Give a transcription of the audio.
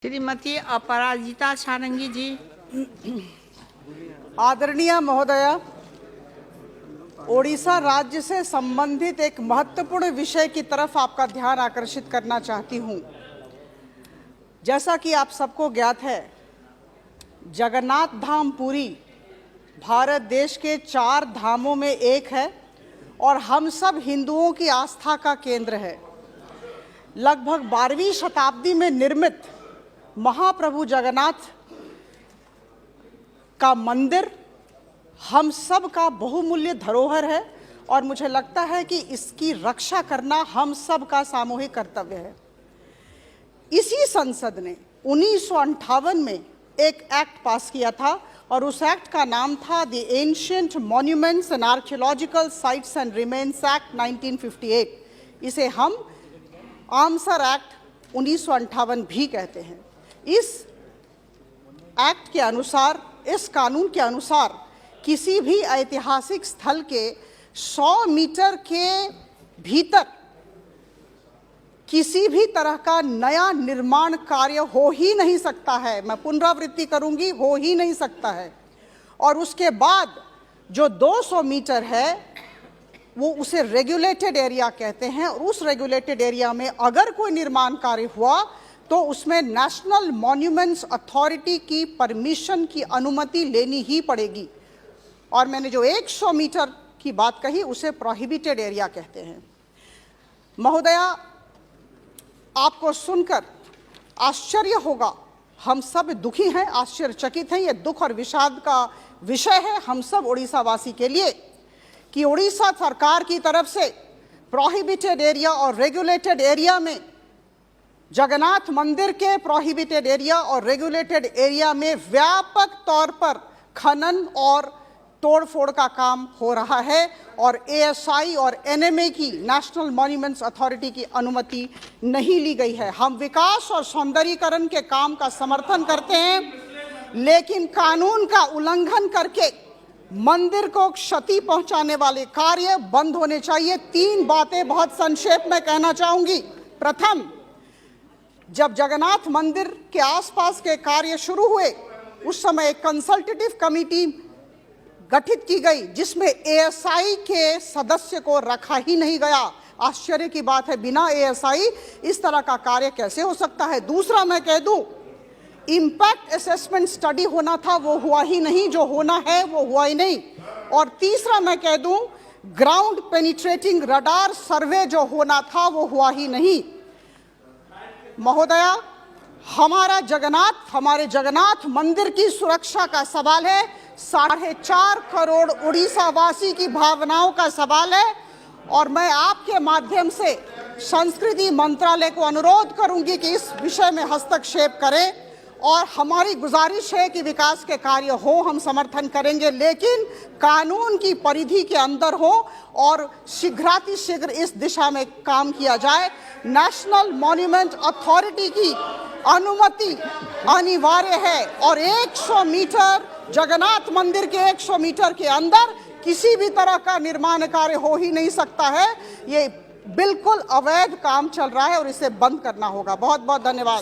श्रीमती अपराजिता सारंगी जी। आदरणीय महोदया, ओडिशा राज्य से संबंधित एक महत्वपूर्ण विषय की तरफ आपका ध्यान आकर्षित करना चाहती हूं। जैसा कि आप सबको ज्ञात है, जगन्नाथ धाम पुरी भारत देश के 4 धामों में एक है और हम सब हिंदुओं की आस्था का केंद्र है। लगभग 12वीं शताब्दी में निर्मित महाप्रभु जगन्नाथ का मंदिर हम सब का बहुमूल्य धरोहर है और मुझे लगता है कि इसकी रक्षा करना हम सब का सामूहिक कर्तव्य है। इसी संसद ने 1958 में एक एक्ट पास किया था और उस एक्ट का नाम था the ancient monuments and archaeological sites and remains act 1958। इसे हम आमसर एक्ट 1958 भी कहते हैं। इस एक्ट के अनुसार, इस कानून के अनुसार किसी भी ऐतिहासिक स्थल के 100 मीटर के भीतर किसी भी तरह का नया निर्माण कार्य हो ही नहीं सकता है। मैं पुनरावृत्ति करूंगी, हो ही नहीं सकता है। और उसके बाद जो 200 मीटर है वो उसे रेगुलेटेड एरिया कहते हैं और उस रेगुलेटेड एरिया में अगर कोई निर्माण कार्य हुआ तो उसमें नेशनल मॉन्यूमेंट्स अथॉरिटी की परमिशन की अनुमति लेनी ही पड़ेगी। और मैंने जो 100 मीटर की बात कही उसे प्रोहिबिटेड एरिया कहते हैं। महोदया, आपको सुनकर आश्चर्य होगा, हम सब दुखी हैं, आश्चर्यचकित हैं। ये दुख और विषाद का विषय है हम सब ओडिशा वासी के लिए कि ओडिशा सरकार की तरफ से प्रोहिबिटेड एरिया और रेगुलेटेड एरिया में, जगन्नाथ मंदिर के प्रोहिबिटेड एरिया और रेगुलेटेड एरिया में व्यापक तौर पर खनन और तोड़फोड़ का काम हो रहा है और एएसआई और एनएमए की, नेशनल मॉन्यूमेंट्स अथॉरिटी की अनुमति नहीं ली गई है। हम विकास और सौंदर्यीकरण के काम का समर्थन करते हैं, लेकिन कानून का उल्लंघन करके मंदिर को क्षति पहुंचाने वाले कार्य बंद होने चाहिए। 3 बातें बहुत संक्षेप में कहना चाहूंगी। प्रथम, जब जगन्नाथ मंदिर के आसपास के कार्य शुरू हुए उस समय एक कंसल्टेटिव कमेटी गठित की गई जिसमें एएसआई के सदस्य को रखा ही नहीं गया। आश्चर्य की बात है, बिना एएसआई इस तरह का कार्य कैसे हो सकता है। दूसरा, मैं कह दूं, इम्पैक्ट असेसमेंट स्टडी होना था, वो हुआ ही नहीं। जो होना है वो हुआ ही नहीं। और तीसरा, मैं कह दूं, ग्राउंड पेनिट्रेटिंग रडार सर्वे जो होना था वो हुआ ही नहीं। महोदया, हमारे जगन्नाथ मंदिर की सुरक्षा का सवाल है, 4.5 करोड़ उड़ीसा वासी की भावनाओं का सवाल है। और मैं आपके माध्यम से संस्कृति मंत्रालय को अनुरोध करूंगी कि इस विषय में हस्तक्षेप करें और हमारी गुजारिश है कि विकास के कार्य हो, हम समर्थन करेंगे, लेकिन कानून की परिधि के अंदर हो और शीघ्रातिशीघ्र इस दिशा में काम किया जाए। नेशनल मॉन्यूमेंट अथॉरिटी की अनुमति अनिवार्य है और 100 मीटर, जगन्नाथ मंदिर के 100 मीटर के अंदर किसी भी तरह का निर्माण कार्य हो ही नहीं सकता है। ये बिल्कुल अवैध काम चल रहा है और इसे बंद करना होगा। बहुत बहुत धन्यवाद।